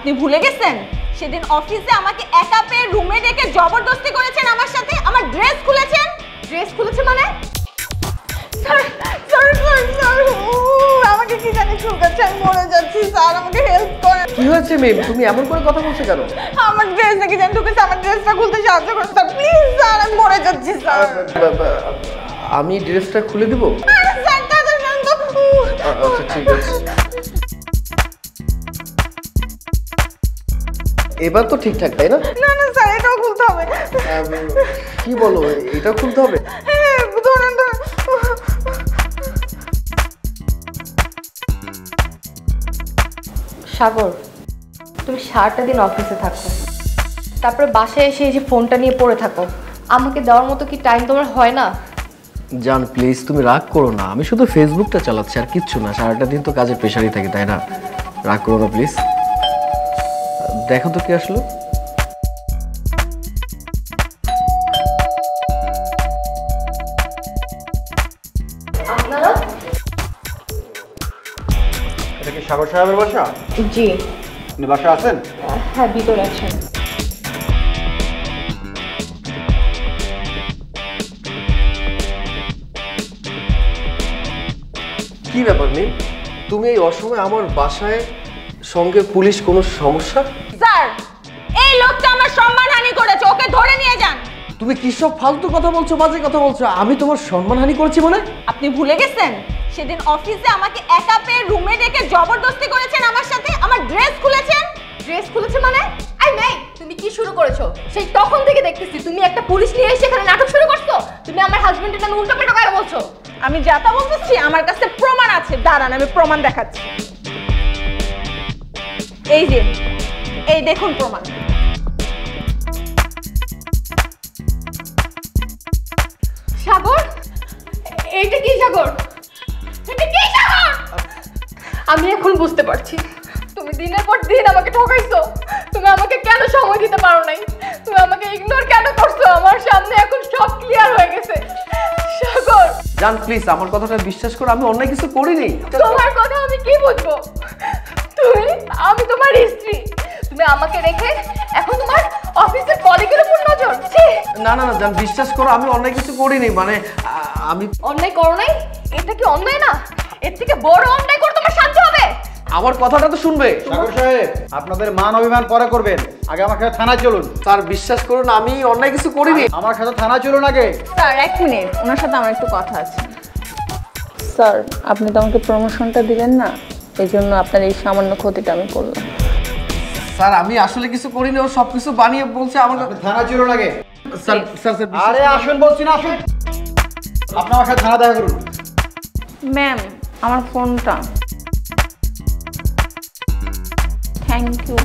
আপনি ভুলে গেছেন সেদিন অফিসে আমাকে একা পেয়ে রুমে ডেকে জবরদস্তি করেছেন আমার সাথে, আমার ড্রেস খুলেছেন। ড্রেস খুলেছে মানে? স্যার স্যার স্যার স্যার আমাকে কি জানি শুকাচ্ছে, আমি মরে যাচ্ছি স্যার, আমাকে হেল্প করেন। কি হয়েছে মেম, তুমি এমন করে কথা বলছো কেন? আমার ড্রেস নাকি জানি ঢুকেছে, আমার ড্রেসটা খুলতে সাহায্য করুন স্যার প্লিজ স্যার, আমি মরে যাচ্ছি স্যার। আমি ড্রেসটা খুলে দিব? স্যার তাড়াতাড়ি তো। আচ্ছা ঠিক আছে, এবার তো ঠিকঠাক তাই না? না না স্যার এটাও খুলতে হবে। কি বলো, এটাও খুলতে হবে? হ্যাঁ ধরেন ধরেন। সাগর, তুমি সারাটা দিন অফিসে থাকো, তারপরে বাসায় এসে এই যে ফোনটা নিয়ে পড়ে থাকো, আমাকে দেওয়ার মতো কি টাইম তোমার হয় না? জান প্লিজ তুমি রাগ করো না, আমি শুধু ফেসবুকটা চালাচ্ছি আর কিচ্ছু না, সারাটা দিন তো কাজের প্রেশারই থাকে তাই না? রাগ করো না প্লিজ। দেখো তো কি আসলো। আপনারা? এটা কি সাগর সাহেবের বাসা? জি। আপনি বাসা আছেন? হ্যাঁ ভিতরে আছেন। কি ব্যাপার নেই, তুমি এই অসময়ে আমার বাসায়, সঙ্গে পুলিশ, কোনো সমস্যা? স্যার এই লোকটা আমার সম্মানহানি করেছে, ওকে ধরে নিয়ে যান। তুমি কি সব ফালতু কথা বলছো, বাজে কথা বলছো? আমি তোমার সম্মানহানি করেছি মানে? আপনি ভুলে গেছেন সেদিন অফিসে আমাকে একা পেয়ে রুমে ডেকে জবরদস্তি করেছেন আমার সাথে, আমার ড্রেস খুলেছেন। ড্রেস খুলেছে মানে? আই নাই, তুমি কি শুরু করেছো? সেই তখন থেকে দেখতেছি তুমি একটা পুলিশ নিয়ে এসে এখানে নাটক শুরু করছো। তুমি আমার হাজবেন্ডের নামে উল্টোপাল্টা কথা বলছো। আমি যা তা বলতেছি, আমার কাছে প্রমাণ আছে, দাঁড়ান আমি প্রমাণ দেখাচ্ছি। এই যে এই দেখুন প্রমাণ। সাগর, এইটা কি সাগর? এটা কি সাগর? আমি এখন বুঝতে পারছি তুমি দিনের পর দিন আমাকে ঠকাইছো। তুমি আমাকে কেন সময় দিতে পারো নাই? তুমি আমাকে ইগনোর কেন করছো? আমার সামনে এখন সব ক্লিয়ার হয়ে গেছে। সাগর জান প্লিজ আমার কথাটা বিশ্বাস করো, আমি অন্য কিছু করিনি। তোমার কথা আমি কি বুঝবো? আমি তোমার স্ত্রী, তুমি আমাকে রেখে এখন তোমার অফিসের কলিগের উপর নজর। না না না জান বিশ্বাস করো, আমি অন্য কিছু করিনি, মানে আমি অন্যায় করো নাই? এটা কি অন্যায় না? এর থেকে বড় অন্যায় করে তোমার শান্তি হবে? আমার কথাটা তো শুনবে। সাগর সাহেব আপনাদের মান অভিমান পরে করবেন, আগে আমার সাথে থানায় চলুন। স্যার বিশ্বাস করুন আমি অন্য কিছু করিনি। আমার সাথে থানায় চলুন আগে। স্যার এক মিনিট, ওনার সাথে আমার একটু কথা আছে। স্যার আপনি তো আমাকে প্রমোশনটা দিলেন না, এই জন্য আপনার এই সামান্য ক্ষতিটা আমি করলাম। স্যার আমি আসলে কিছু করিনি, ও সব কিছু বানিয়ে বলছে আমার। থানায় চলুন আগে। স্যার স্যার স্যার আরে আসুন বলছি না, আসুন। আপনি আমার সাথে থানা দেখা করুন। ম্যাম আমার ফোনটা। Thank you.